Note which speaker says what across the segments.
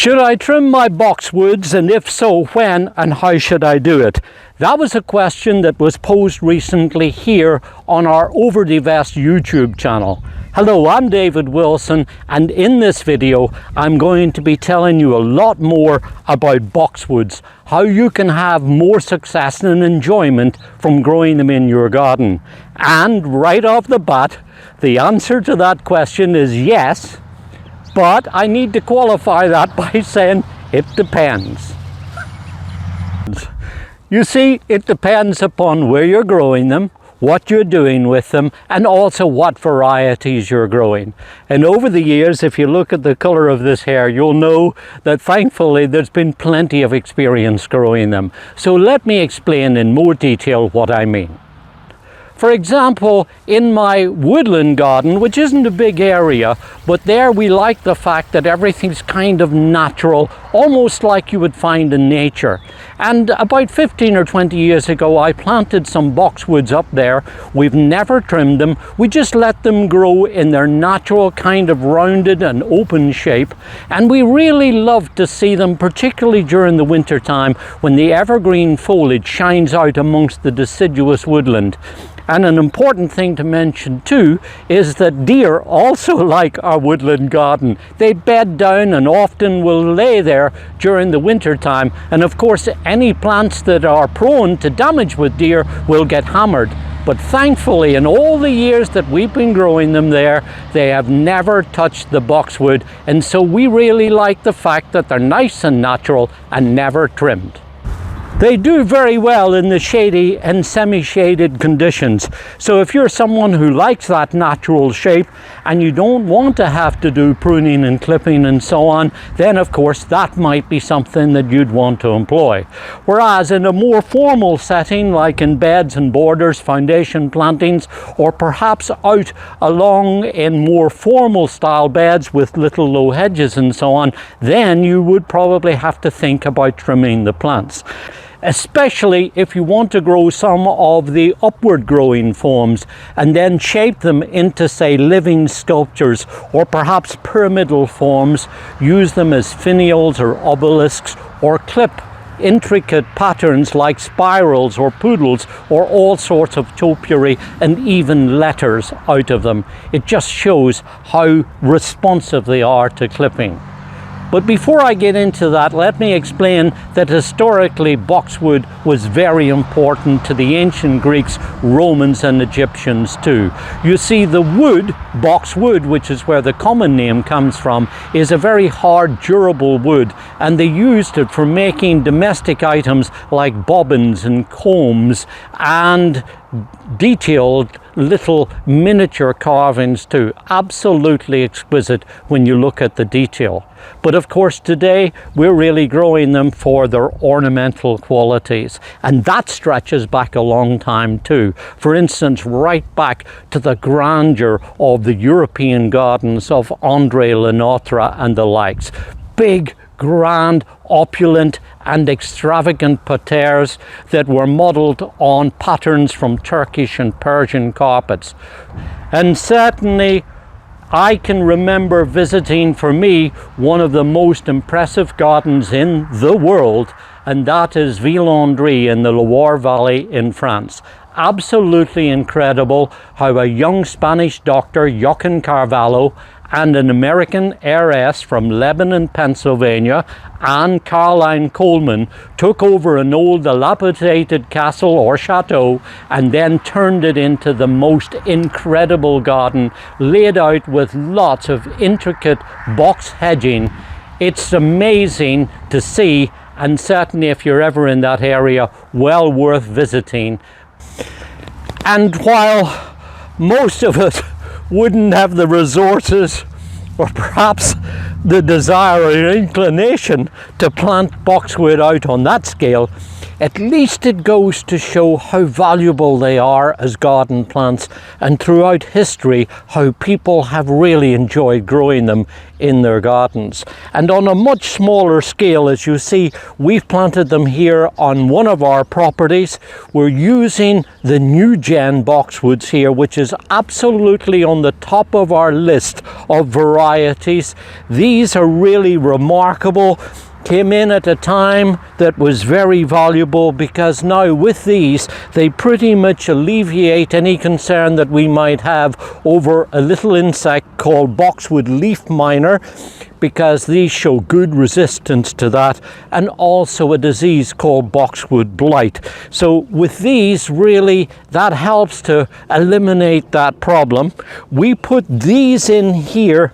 Speaker 1: Should I trim my boxwoods, and if so, when and how should I do it? That was a question that was posed recently here on our Over the Vest YouTube channel. Hello, I'm David Wilson, and in this video I'm going to be telling you a lot more about boxwoods, how you can have more success and enjoyment from growing them in your garden. And right off the bat, the answer to that question is yes, but I need to qualify that by saying it depends. You see, it depends upon where you're growing them, what you're doing with them, and also what varieties you're growing. And over the years, if you look at the color of this hair, you'll know that thankfully there's been plenty of experience growing them. So let me explain in more detail what I mean. For example, in my woodland garden, which isn't a big area, but there we like the fact that everything's kind of natural, almost like you would find in nature. And about 15 or 20 years ago, I planted some boxwoods up there. We've never trimmed them. We just let them grow in their natural kind of rounded and open shape. And we really love to see them, particularly during the winter time when the evergreen foliage shines out amongst the deciduous woodland. And an important thing to mention too is that deer also like our woodland garden. They bed down and often will lay there during the winter time. And of course, any plants that are prone to damage with deer will get hammered. But thankfully, in all the years that we've been growing them there, they have never touched the boxwood. And so we really like the fact that they're nice and natural and never trimmed. They do very well in the shady and semi-shaded conditions. So if you're someone who likes that natural shape and you don't want to have to do pruning and clipping and so on, then of course that might be something that you'd want to employ. Whereas in a more formal setting, like in beds and borders, foundation plantings, or perhaps out along in more formal style beds with little low hedges and so on, then you would probably have to think about trimming the plants. Especially if you want to grow some of the upward growing forms and then shape them into, say, living sculptures or perhaps pyramidal forms, use them as finials or obelisks, or clip intricate patterns like spirals or poodles or all sorts of topiary and even letters out of them. It just shows how responsive they are to clipping. But before I get into that, let me explain that historically boxwood was very important to the ancient Greeks, Romans and Egyptians too. You see, the wood, boxwood, which is where the common name comes from, is a very hard, durable wood, and they used it for making domestic items like bobbins and combs and detailed little miniature carvings too. Absolutely exquisite when you look at the detail. But of course today we're really growing them for their ornamental qualities, and that stretches back a long time too. For instance, right back to the grandeur of the European gardens of André Le Notre and the likes. Big, grand, opulent and extravagant parterres that were modelled on patterns from Turkish and Persian carpets. And certainly I can remember visiting, for me, one of the most impressive gardens in the world, and that is Villandry in the Loire Valley in France. Absolutely incredible how a young Spanish doctor, Joaquin Carvalho, and an American heiress from Lebanon, Pennsylvania, Anne Caroline Coleman, took over an old dilapidated castle or chateau and then turned it into the most incredible garden, laid out with lots of intricate box hedging. It's amazing to see, and certainly if you're ever in that area, well worth visiting. And while most of us wouldn't have the resources or perhaps the desire or inclination to plant boxwood out on that scale, at least it goes to show how valuable they are as garden plants, and throughout history how people have really enjoyed growing them in their gardens. And on a much smaller scale, as you see, we've planted them here on one of our properties. We're using the new gen boxwoods here, which is absolutely on the top of our list of varieties. These are really remarkable. Came in at a time that was very valuable, because now with these they pretty much alleviate any concern that we might have over a little insect called boxwood leaf miner, because these show good resistance to that, and also a disease called boxwood blight. So with these, really that helps to eliminate that problem. We put these in here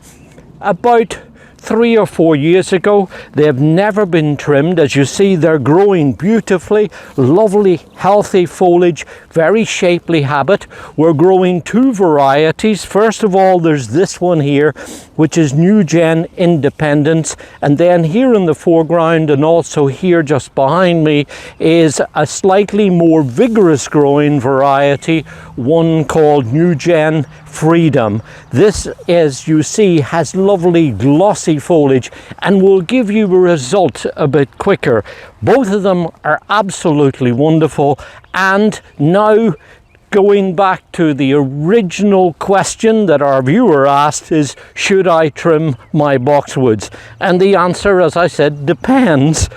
Speaker 1: about 3 or 4 years ago. They've never been trimmed. As you see, they're growing beautifully, lovely healthy foliage, very shapely habit. We're growing 2 varieties. First of all, there's this one here, which is New Gen Independence, and then here in the foreground and also here just behind me is a slightly more vigorous growing variety, one called New Gen Freedom. This, as you see, has lovely glossy foliage and will give you a result a bit quicker. Both of them are absolutely wonderful. And now, going back to the original question that our viewer asked is, should I trim my boxwoods? And the answer, as I said, depends,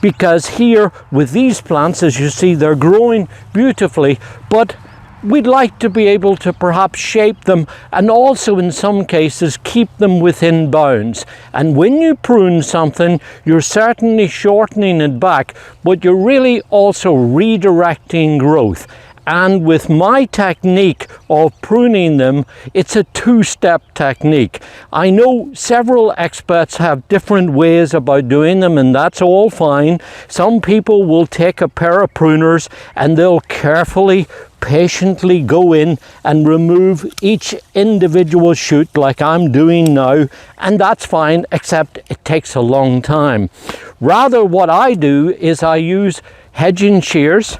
Speaker 1: because here with these plants, as you see, they're growing beautifully, but we'd like to be able to perhaps shape them and also in some cases keep them within bounds. And when you prune something, you're certainly shortening it back, but you're really also redirecting growth. And with my technique of pruning them, it's a 2-step technique. I know several experts have different ways about doing them, and that's all fine. Some people will take a pair of pruners and they'll carefully, patiently go in and remove each individual shoot like I'm doing now, and that's fine, except it takes a long time. Rather, what I do is I use hedging shears,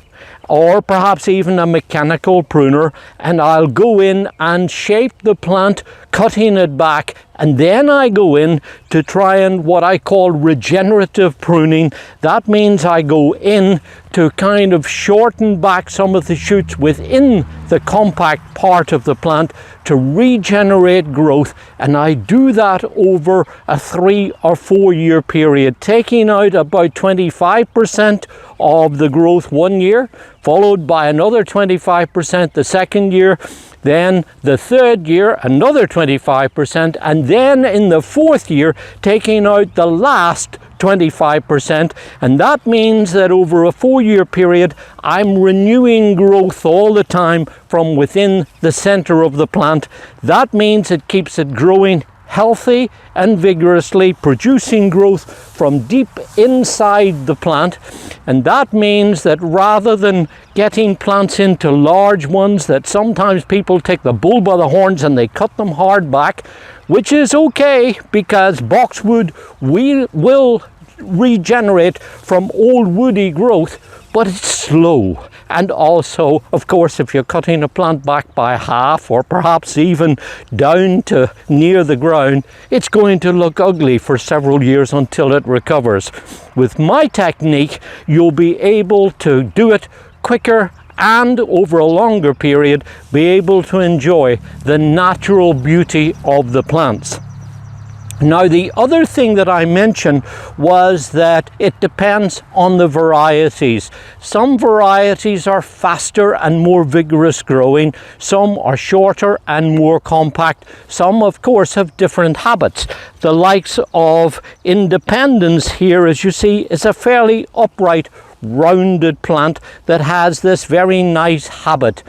Speaker 1: or perhaps even a mechanical pruner, and I'll go in and shape the plant, cutting it back, and then I go in to try and what I call regenerative pruning. That means I go in to kind of shorten back some of the shoots within the compact part of the plant to regenerate growth, and I do that over a 3 or 4 year period, taking out about 25% of the growth 1 year, followed by another 25% the second year, then the third year another 25%, and then in the fourth year taking out the last 25%. And that means that over a 4 year period I'm renewing growth all the time from within the center of the plant. That means it keeps it growing healthy and vigorously, producing growth from deep inside the plant. And that means that rather than getting plants into large ones that sometimes people take the bull by the horns and they cut them hard back, which is okay, because boxwood will regenerate from old woody growth, but it's slow. And also, of course, if you're cutting a plant back by half or perhaps even down to near the ground, it's going to look ugly for several years until it recovers. With my technique, you'll be able to do it quicker and over a longer period be able to enjoy the natural beauty of the plants. Now, the other thing that I mentioned was that it depends on the varieties. Some varieties are faster and more vigorous growing. Some are shorter and more compact. Some, of course, have different habits. The likes of Independence here, as you see, is a fairly upright, rounded plant that has this very nice habit.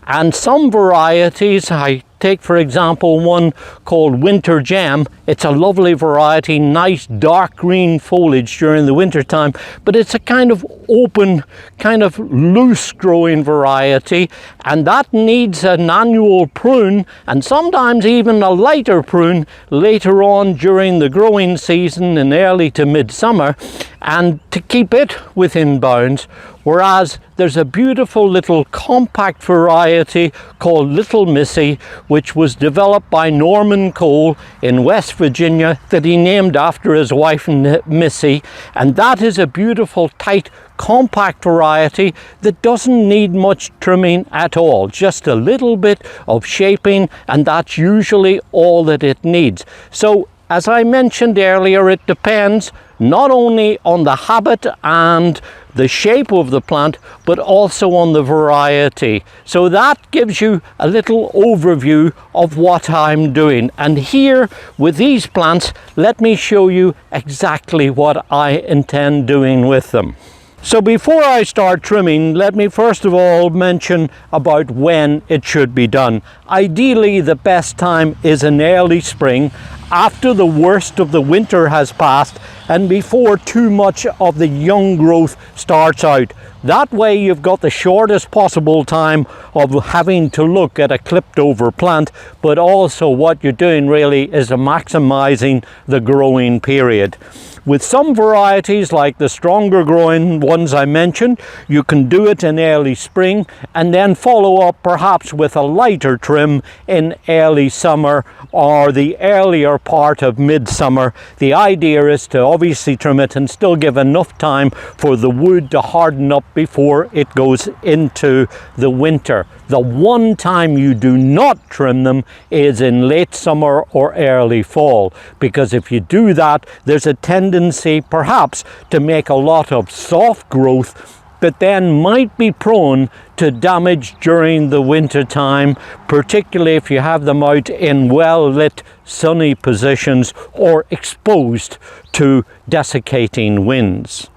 Speaker 1: And some varieties, I take for example one called Winter Gem. It's a lovely variety, nice dark green foliage during the winter time, but it's a kind of open, kind of loose growing variety, and that needs an annual prune, and sometimes even a lighter prune later on during the growing season in early to midsummer, and to keep it within bounds. Whereas there's a beautiful little compact variety called Little Missy, which was developed by Norman Cole in West Virginia, that he named after his wife Missy, and that is a beautiful tight compact variety that doesn't need much trimming at all, just a little bit of shaping, and that's usually all that it needs. So as I mentioned earlier, it depends not only on the habit and the shape of the plant, but also on the variety. So that gives you a little overview of what I'm doing. And here with these plants, let me show you exactly what I intend doing with them. So before I start trimming, let me first of all mention about when it should be done. Ideally, the best time is in early spring, after the worst of the winter has passed and before too much of the young growth starts out. That way you've got the shortest possible time of having to look at a clipped over plant, but also what you're doing really is maximizing the growing period. With some varieties, like the stronger growing ones I mentioned, you can do it in early spring and then follow up perhaps with a lighter trim in early summer or the earlier part of midsummer. The idea is to obviously trim it and still give enough time for the wood to harden up before it goes into the winter. The one time you do not trim them is in late summer or early fall, because if you do that, there's a tendency perhaps to make a lot of soft growth that then might be prone to damage during the winter time, particularly if you have them out in well-lit sunny positions or exposed to desiccating winds.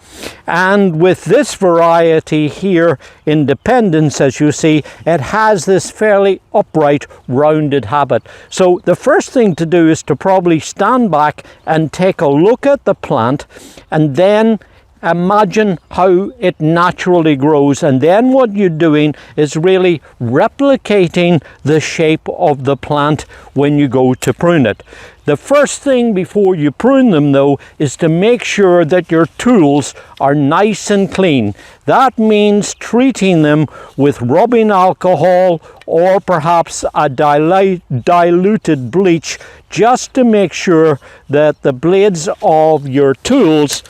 Speaker 1: And with this variety here, Independence, as you see, it has this fairly upright, rounded habit. So the first thing to do is to probably stand back and take a look at the plant, and then imagine how it naturally grows. And then what you're doing is really replicating the shape of the plant when you go to prune it. The first thing before you prune them, though, is to make sure that your tools are nice and clean. That means treating them with rubbing alcohol or perhaps a diluted bleach, just to make sure that the blades of your tools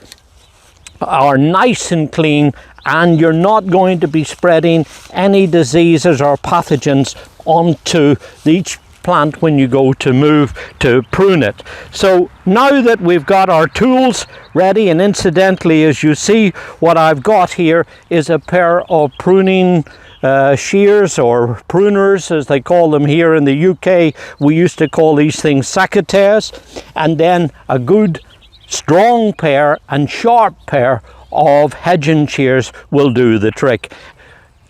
Speaker 1: are nice and clean, and you're not going to be spreading any diseases or pathogens onto each plant when you go to move to prune it. So now that we've got our tools ready, and incidentally, as you see, what I've got here is a pair of pruning shears, or pruners as they call them here in the UK. We used to call these things secateurs, and then a good strong pair and sharp pair of hedging shears will do the trick.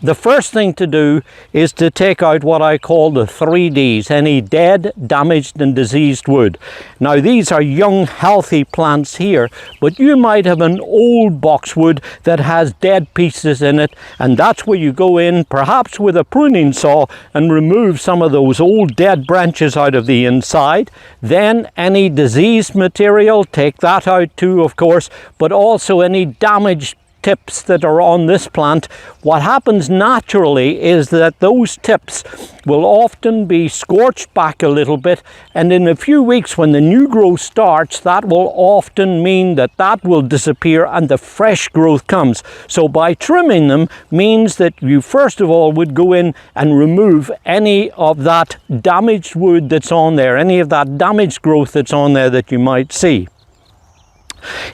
Speaker 1: The first thing to do is to take out what I call the 3Ds, any dead, damaged and diseased wood. Now these are young, healthy plants here, but you might have an old boxwood that has dead pieces in it, and that's where you go in, perhaps with a pruning saw, and remove some of those old dead branches out of the inside. Then any diseased material, take that out too, of course, but also any damaged tips that are on this plant. What happens naturally is that those tips will often be scorched back a little bit, and in a few weeks when the new growth starts, that will often mean that that will disappear and the fresh growth comes. So by trimming them means that you first of all would go in and remove any of that damaged wood that's on there, any of that damaged growth that's on there that you might see.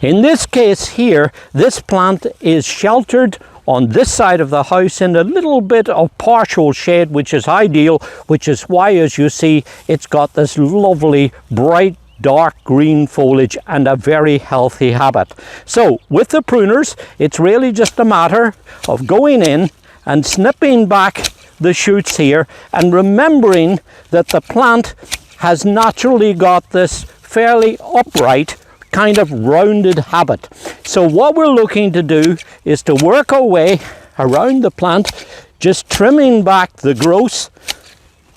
Speaker 1: In this case here, this plant is sheltered on this side of the house in a little bit of partial shade, which is ideal, which is why, as you see, it's got this lovely bright dark green foliage and a very healthy habit. So with the pruners, it's really just a matter of going in and snipping back the shoots here, and remembering that the plant has naturally got this fairly upright kind of rounded habit. So what we're looking to do is to work our way around the plant, just trimming back the growth,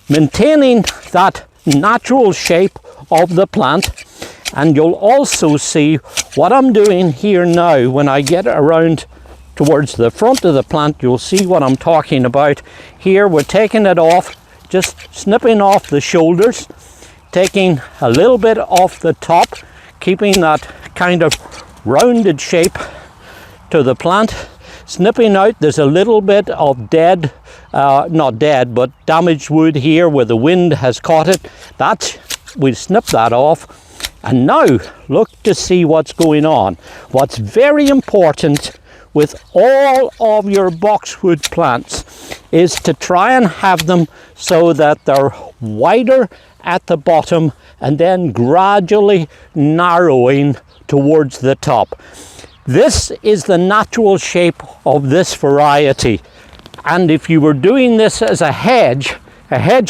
Speaker 1: maintaining that natural shape of the plant. And you'll also see what I'm doing here now. When I get around towards the front of the plant, you'll see what I'm talking about. Here we're taking it off, just snipping off the shoulders, taking a little bit off the top, keeping that kind of rounded shape to the plant, snipping out. There's a little bit of dead, not dead, but damaged wood here where the wind has caught it. We snip that off. And now look to see what's going on. What's very important with all of your boxwood plants is to try and have them so that they're wider at the bottom and then gradually narrowing towards the top. This is the natural shape of this variety. And if you were doing this as a hedge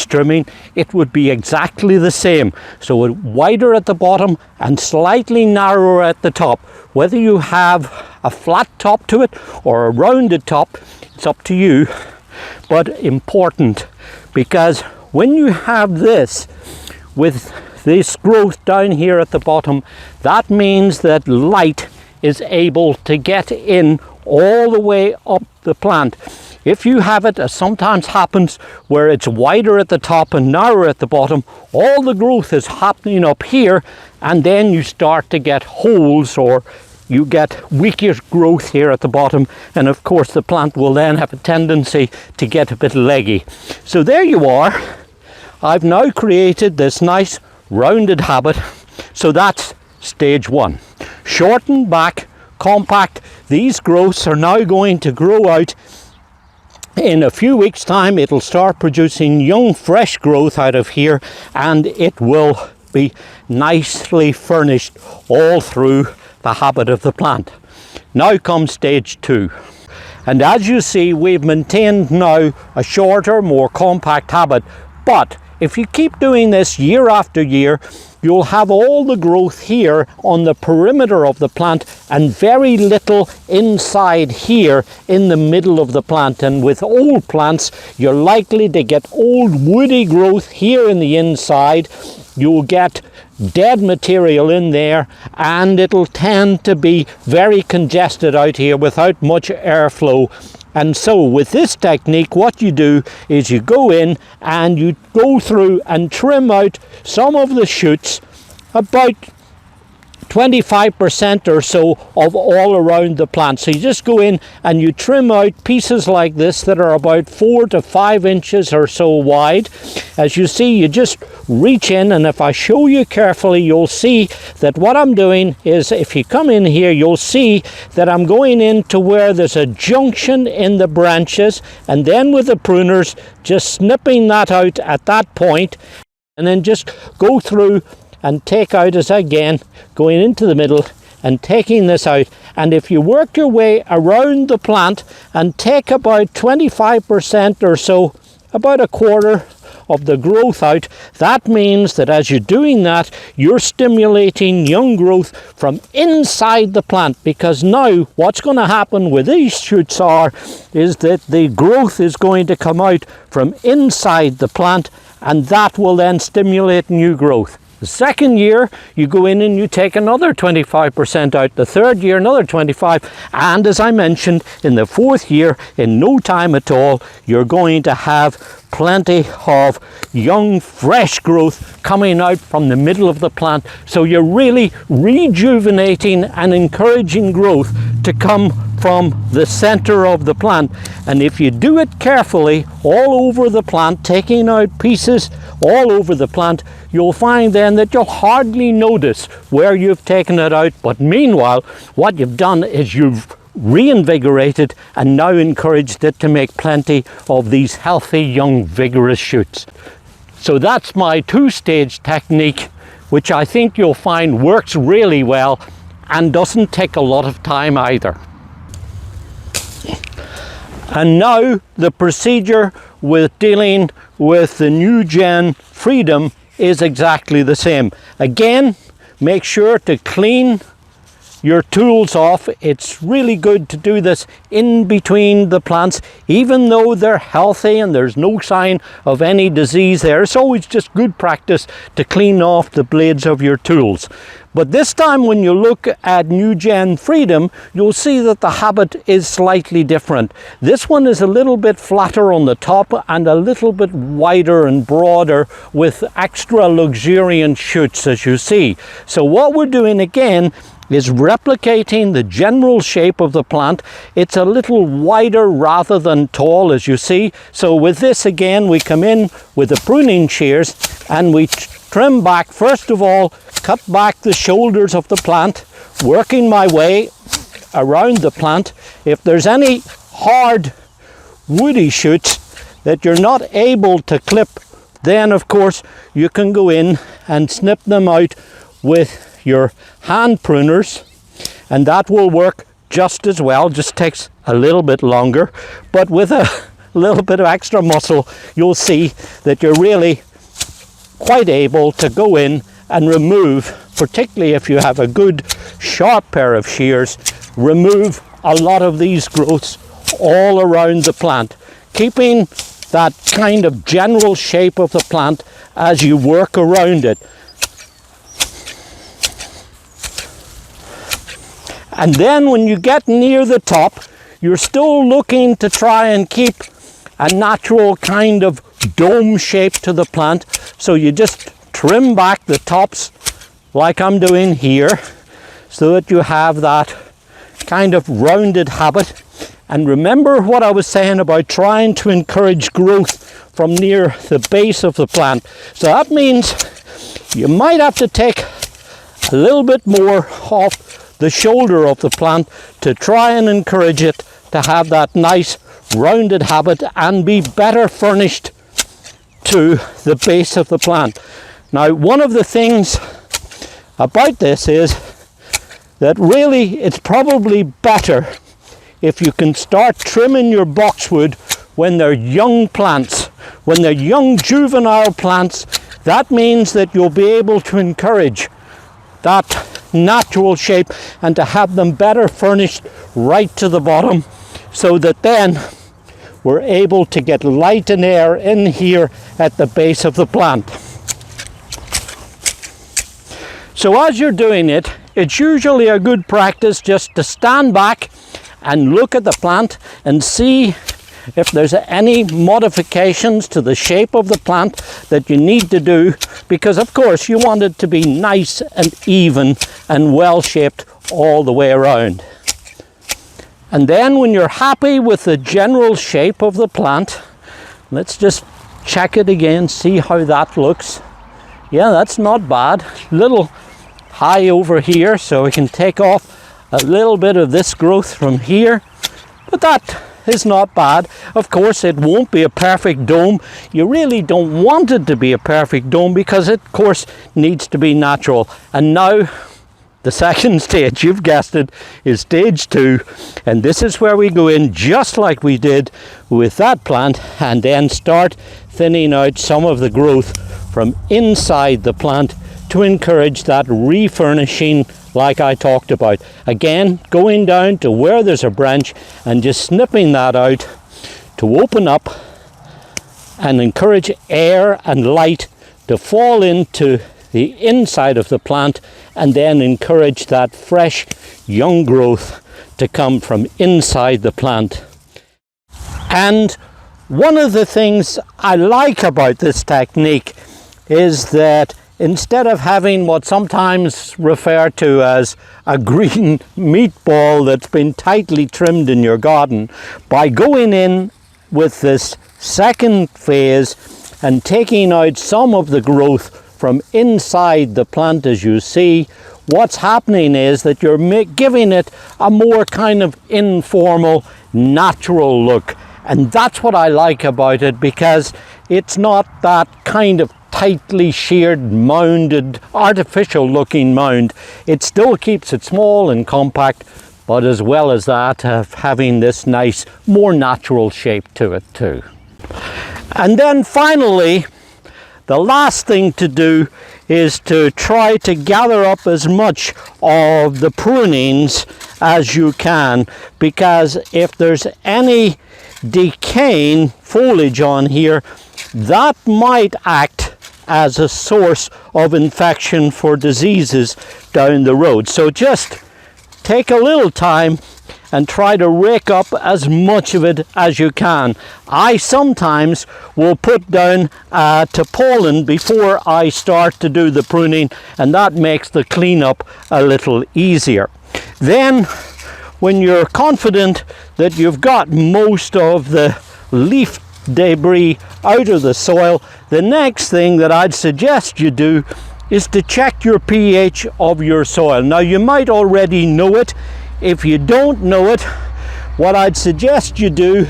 Speaker 1: trimming, it would be exactly the same. So wider at the bottom and slightly narrower at the top. Whether you have a flat top to it or a rounded top, it's up to you. But important, because when you have this with this growth down here at the bottom, that means that light is able to get in all the way up the plant. If you have it, as sometimes happens, where it's wider at the top and narrower at the bottom, all the growth is happening up here, and then you start to get holes, or you get weaker growth here at the bottom, and of course the plant will then have a tendency to get a bit leggy. So there you are. I've now created this nice rounded habit. So that's stage one. Shorten back, compact. These growths are now going to grow out. In a few weeks' time, it'll start producing young, fresh growth out of here, and it will be nicely furnished all through the habit of the plant. Now comes stage two. And as you see, we've maintained now a shorter, more compact habit. But if you keep doing this year after year, you'll have all the growth here on the perimeter of the plant and very little inside here in the middle of the plant. And with old plants, you're likely to get old woody growth here in the inside. You'll get dead material in there, and it'll tend to be very congested out here without much airflow. And so with this technique, what you do is you go in and you go through and trim out some of the shoots, about 25% or so of all around the plant. So you just go in and you trim out pieces like this that are about 4 to 5 inches or so wide. As you see, you just reach in, and if I show you carefully, you'll see that what I'm doing is, if you come in here, you'll see that I'm going into where there's a junction in the branches, and then with the pruners, just snipping that out at that point, and then just go through and take out, as again, going into the middle and taking this out. And if you work your way around the plant and take about 25% or so, about a quarter of the growth out, that means that as you're doing that, you're stimulating young growth from inside the plant. Because now what's going to happen with these shoots is that the growth is going to come out from inside the plant, and that will then stimulate new growth. The second year, you go in and you take another 25% out. The third year, another 25%. And as I mentioned, in the fourth year, in no time at all, you're going to have plenty of young, fresh growth coming out from the middle of the plant. So you're really rejuvenating and encouraging growth to come from the center of the plant. And if you do it carefully all over the plant, taking out pieces all over the plant, you'll find then that you'll hardly notice where you've taken it out. But meanwhile, what you've done is you've reinvigorated and now encouraged it to make plenty of these healthy, young, vigorous shoots. So that's my two-stage technique, which I think you'll find works really well and doesn't take a lot of time either. And now the procedure with dealing with the new gen Freedom is exactly the same. Again, make sure to clean your tools off. It's really good to do this in between the plants, even though they're healthy and there's no sign of any disease there. It's always just good practice to clean off the blades of your tools. But this time when you look at New Gen Freedom, you'll see that the habit is slightly different. This one is a little bit flatter on the top and a little bit wider and broader with extra luxuriant shoots, as you see. So what we're doing again is replicating the general shape of the plant. It's a little wider rather than tall, as you see. So with this again, we come in with the pruning shears and we trim back. First of all, cut back the shoulders of the plant, working my way around the plant. If there's any hard woody shoots that you're not able to clip, then of course you can go in and snip them out with your hand pruners, and that will work just as well. Just takes a little bit longer, but with a little bit of extra muscle, you'll see that you're really quite able to go in and remove, particularly if you have a good sharp pair of shears, remove a lot of these growths all around the plant, keeping that kind of general shape of the plant as you work around it. And then when you get near the top, you're still looking to try and keep a natural kind of dome shape to the plant. So you just trim back the tops like I'm doing here, so that you have that kind of rounded habit. And remember what I was saying about trying to encourage growth from near the base of the plant. So that means you might have to take a little bit more off the shoulder of the plant to try and encourage it to have that nice rounded habit and be better furnished to the base of the plant. Now, one of the things about this is that really it's probably better if you can start trimming your boxwood when they're young plants, when they're young juvenile plants. That means that you'll be able to encourage that natural shape and to have them better furnished right to the bottom, so that then we're able to get light and air in here at the base of the plant. So as you're doing it, it's usually a good practice just to stand back and look at the plant and see if there's any modifications to the shape of the plant that you need to do, because of course you want it to be nice and even and well shaped all the way around. And then when you're happy with the general shape of the plant, let's just check it again, see how that looks. Yeah, that's not bad. Little high over here, so we can take off a little bit of this growth from here, but that is not bad. Of course, it won't be a perfect dome. You really don't want it to be a perfect dome because it, of course, needs to be natural. And now, the second stage, you've guessed it, is stage 2. And this is where we go in just like we did with that plant and then start thinning out some of the growth from inside the plant to encourage that refurnishing like I talked about. Again, going down to where there's a branch and just snipping that out to open up and encourage air and light to fall into the inside of the plant, and then encourage that fresh young growth to come from inside the plant. And one of the things I like about this technique is that instead of having what sometimes referred to as a green meatball that's been tightly trimmed in your garden, by going in with this second phase and taking out some of the growth from inside the plant, as you see, what's happening is that you're giving it a more kind of informal, natural look. And that's what I like about it, because it's not that kind of tightly sheared, mounded, artificial looking mound. It still keeps it small and compact, but as well as that, having this nice, more natural shape to it too. And then finally, the last thing to do is to try to gather up as much of the prunings as you can, because if there's any decaying foliage on here, that might act as a source of infection for diseases down the road. So just take a little time and try to rake up as much of it as you can. I sometimes will put down tarpaulin before I start to do the pruning, and that makes the cleanup a little easier. Then, when you're confident that you've got most of the leaf debris out of the soil, the next thing that I'd suggest you do is to check your pH of your soil. Now, you might already know it. If you don't know it, what I'd suggest you do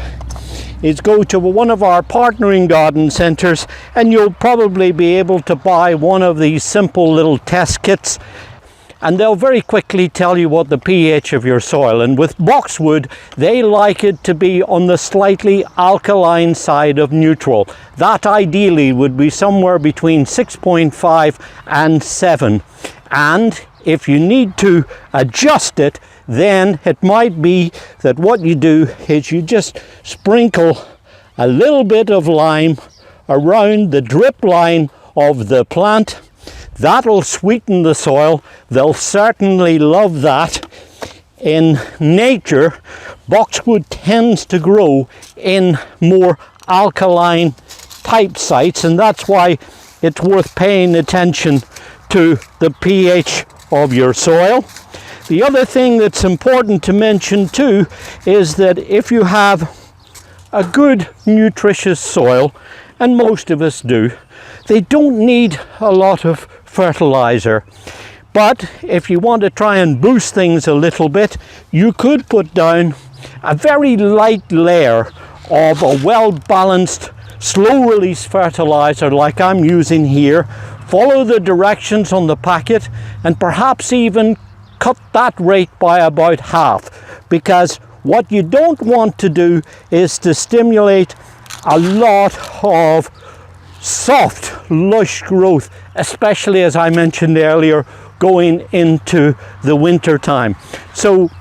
Speaker 1: is go to one of our partnering garden centres, and you'll probably be able to buy one of these simple little test kits, and they'll very quickly tell you what the pH of your soil. And with boxwood, they like it to be on the slightly alkaline side of neutral. That ideally would be somewhere between 6.5 and 7. And if you need to adjust it, then it might be that what you do is you just sprinkle a little bit of lime around the drip line of the plant. That'll sweeten the soil. They'll certainly love that. In nature, boxwood tends to grow in more alkaline type sites, and that's why it's worth paying attention to the pH of your soil. The other thing that's important to mention too is that if you have a good nutritious soil, and most of us do, they don't need a lot of fertilizer. But if you want to try and boost things a little bit, you could put down a very light layer of a well-balanced slow release fertilizer like I'm using here. Follow the directions on the packet and perhaps even cut that rate by about half, because what you don't want to do is to stimulate a lot of soft, lush growth, especially, as I mentioned earlier, going into the winter time. So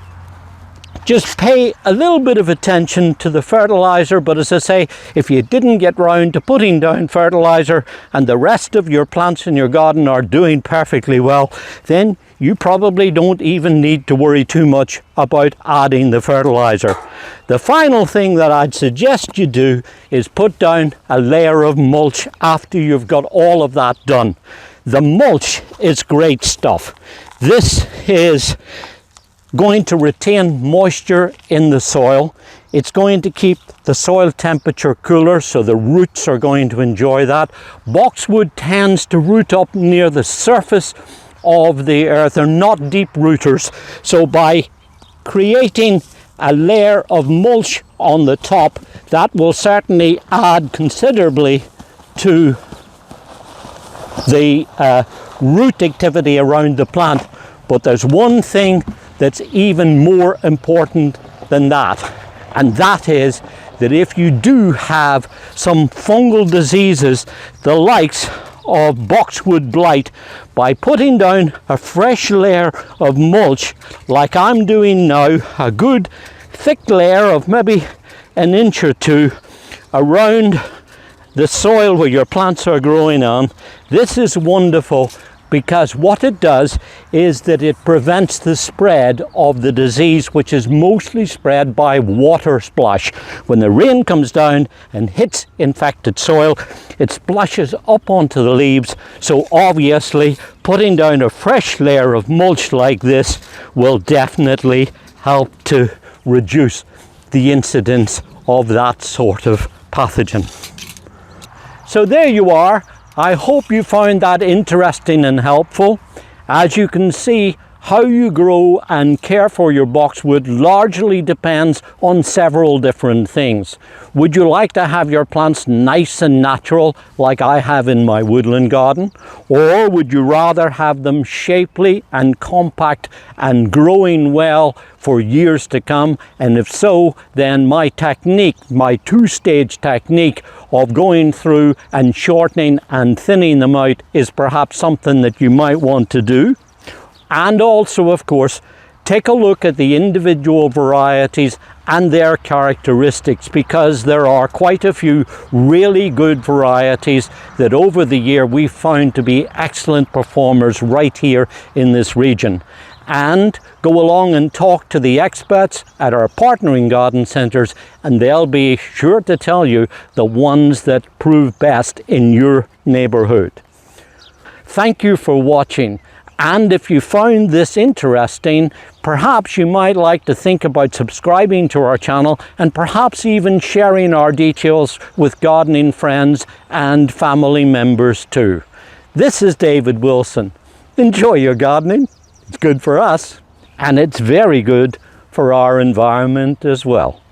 Speaker 1: just pay a little bit of attention to the fertilizer, but as I say, if you didn't get round to putting down fertilizer and the rest of your plants in your garden are doing perfectly well, then you probably don't even need to worry too much about adding the fertilizer. The final thing that I'd suggest you do is put down a layer of mulch after you've got all of that done. The mulch is great stuff. This is going to retain moisture in the soil. It's going to keep the soil temperature cooler, so the roots are going to enjoy that. Boxwood tends to root up near the surface of the earth. They're not deep rooters, so by creating a layer of mulch on the top, that will certainly add considerably to the root activity around the plant. But there's one thing that's even more important than that, and that is that if you do have some fungal diseases, the likes of boxwood blight, by putting down a fresh layer of mulch like I'm doing now, a good thick layer of maybe an inch or two around the soil where your plants are growing on, this is wonderful, because what it does is that it prevents the spread of the disease, which is mostly spread by water splash. When the rain comes down and hits infected soil, it splashes up onto the leaves. So obviously putting down a fresh layer of mulch like this will definitely help to reduce the incidence of that sort of pathogen. So there you are. I hope you found that interesting and helpful. As you can see, How you grow and care for your boxwood largely depends on several different things. Would you like to have your plants nice and natural like I have in my woodland garden? Or would you rather have them shapely and compact and growing well for years to come? And if so, then my technique, my two-stage technique of going through and shortening and thinning them out is perhaps something that you might want to do. And also, of course, take a look at the individual varieties and their characteristics, because there are quite a few really good varieties that over the year we've found to be excellent performers right here in this region. And go along and talk to the experts at our partnering garden centres, and they'll be sure to tell you the ones that prove best in your neighbourhood. Thank you for watching. And if you found this interesting, perhaps you might like to think about subscribing to our channel and perhaps even sharing our details with gardening friends and family members too. This is David Wilson. Enjoy your gardening. It's good for us, and it's very good for our environment as well.